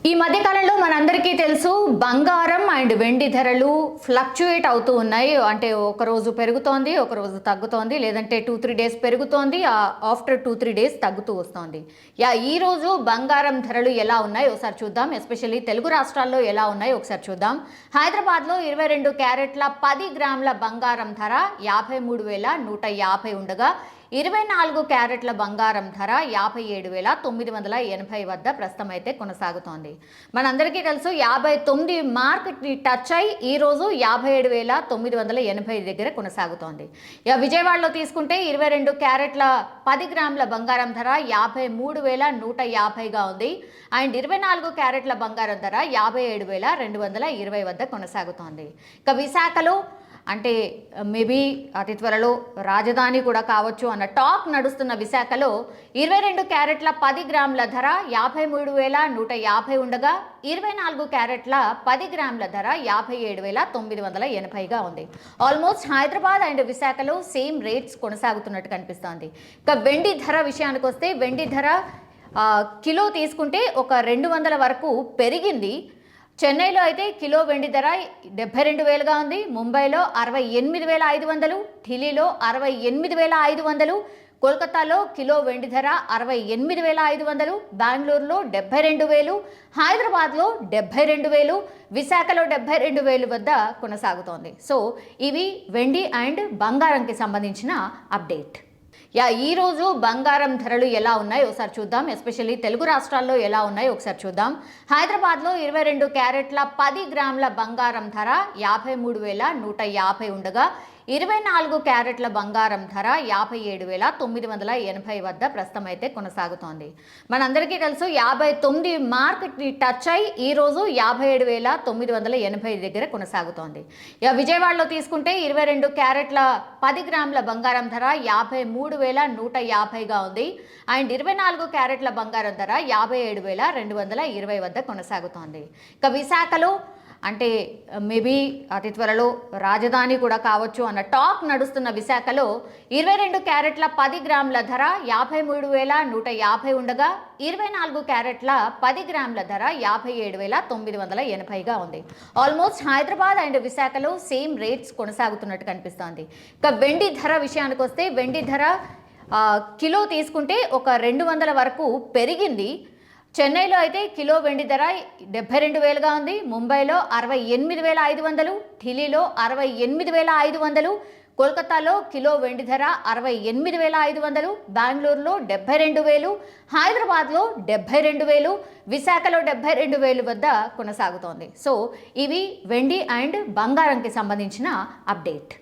ఈ మధ్య కాలంలో మనందరికీ తెలుసు బంగారం అండ్ వెండి ధరలు ఫ్లక్చుయేట్ అవుతూ ఉన్నాయి. అంటే ఒక రోజు పెరుగుతోంది, ఒక రోజు తగ్గుతోంది, లేదంటే 2-3 డేస్ పెరుగుతోంది, ఆఫ్టర్ 2-3 డేస్ తగ్గుతూ వస్తోంది. ఈ రోజు బంగారం ధరలు ఎలా ఉన్నాయి ఒకసారి చూద్దాం. ఎస్పెషల్లీ తెలుగు రాష్ట్రాల్లో ఎలా ఉన్నాయి ఒకసారి చూద్దాం. హైదరాబాద్లో 22 క్యారెట్ల 10 గ్రాముల బంగారం ధర 53,150 ఉండగా 24 క్యారెట్ల బంగారం ధర 57,980 వద్ద ప్రస్తుతం అయితే కొనసాగుతోంది. మనందరికీ తెలుసు 59 మార్క్ని టచ్ అయి ఈరోజు 57,980 దగ్గర కొనసాగుతోంది. విజయవాడలో తీసుకుంటే 22 క్యారెట్ల 10 గ్రాముల బంగారం ధర 53,150గా ఉంది. అండ్ 24 క్యారెట్ల బంగారం ధర 57,220 వద్ద కొనసాగుతోంది. ఇక విశాఖలో అంటే మేబీ అతి త్వరలో రాజధాని కూడా కావచ్చు అన్న టాక్ నడుస్తున్న విశాఖలో 22 క్యారెట్ల 10 గ్రాముల ధర 53,150 ఉండగా 24 క్యారెట్ల 10 గ్రాముల ధర 57,980గా ఉంది. ఆల్మోస్ట్ హైదరాబాద్ అండ్ విశాఖలో సేమ్ రేట్స్ కొనసాగుతున్నట్టు కనిపిస్తోంది. ఇక వెండి ధర విషయానికి వస్తే వెండి ధర కిలో తీసుకుంటే ఒక 200 వరకు పెరిగింది. చెన్నైలో అయితే కిలో వెండి ధర 72,000గా ఉంది. ముంబైలో 68,500, ఢిల్లీలో 68,500, కోల్కతాలో కిలో వెండి ధర 68,500, బెంగళూరులో 72,000, హైదరాబాద్లో 72,000, విశాఖలో 72,000 వద్ద కొనసాగుతోంది. సో ఇవి వెండి అండ్ బంగారంకి సంబంధించిన అప్డేట్. ఈరోజు బంగారం ధరలు ఎలా ఉన్నాయి ఒకసారి చూద్దాం. ఎస్పెషల్లీ తెలుగు రాష్ట్రాల్లో ఎలా ఉన్నాయి ఒకసారి చూద్దాం. హైదరాబాద్లో 22 క్యారెట్ల 10 గ్రాముల బంగారం ధర 53,150 ఉండగా 24 క్యారెట్ల బంగారం ధర 57,980 వద్ద ప్రస్తుతం అయితే కొనసాగుతోంది. మనందరికీ తెలుసు 59 మార్క్ని టచ్ అయి ఈరోజు 57,980 దగ్గర కొనసాగుతోంది. విజయవాడలో తీసుకుంటే 22 క్యారెట్ల 10 గ్రాముల బంగారం ధర 53,150గా ఉంది. అండ్ 24 క్యారెట్ల బంగారం ధర 57,220 వద్ద కొనసాగుతోంది. ఇక విశాఖలో అంటే మేబీ అతి త్వరలో రాజధాని కూడా కావచ్చు అన్న టాక్ నడుస్తున్న విశాఖలో 22 క్యారెట్ల 10 గ్రాముల ధర 53,150 ఉండగా 24 క్యారెట్ల 10 గ్రాముల ధర 57,980గా ఉంది. ఆల్మోస్ట్ హైదరాబాద్ అండ్ విశాఖలో సేమ్ రేట్స్ కొనసాగుతున్నట్టు కనిపిస్తోంది. ఇక వెండి ధర విషయానికి వస్తే వెండి ధర కిలో తీసుకుంటే ఒక 200 వరకు పెరిగింది. చెన్నైలో అయితే కిలో వెండి ధర 72,000గా ఉంది. ముంబైలో 68,500, ఢిల్లీలో 68,500, కోల్కతాలో కిలో వెండి ధర 68,500, బెంగళూరులో 72,000, హైదరాబాద్లో 72,000, విశాఖలో 72,000 వద్ద కొనసాగుతోంది. సో ఇవి వెండి అండ్ బంగారంకి సంబంధించిన అప్డేట్.